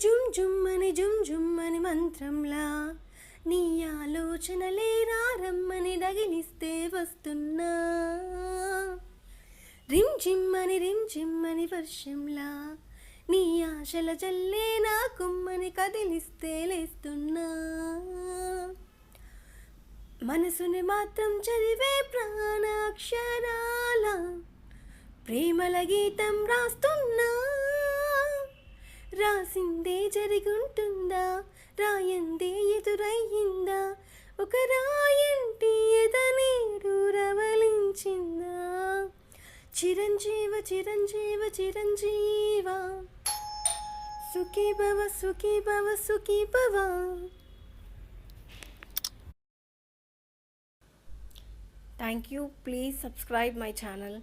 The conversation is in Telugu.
జుమ్ జుమ్మని జుమ్ జుమ్మని మంత్రంలా నీ ఆలోచనలే రమ్మని దగిలిస్తే వస్తున్నా. రిమ్ జిమ్మని వర్షంలా నీ ఆశల జల్లే నా కుమ్మని కదిలిస్తే లేస్తున్నా. మనసుని మాత్రం చదివే ప్రాణాక్షరాల ప్రేమల గీతం రాస్తున్నా. రాసిందే జరిగుంటుందా, రాయందే ఎదురయ్యిందా, ఒక రాయంటి ఎదనేడు రవలించిందా. చిరంజీవ చిరంజీవ చిరంజీవ సుఖీ భవ సుఖీ భవ సుఖీ భవ. Thank you. Please subscribe my channel.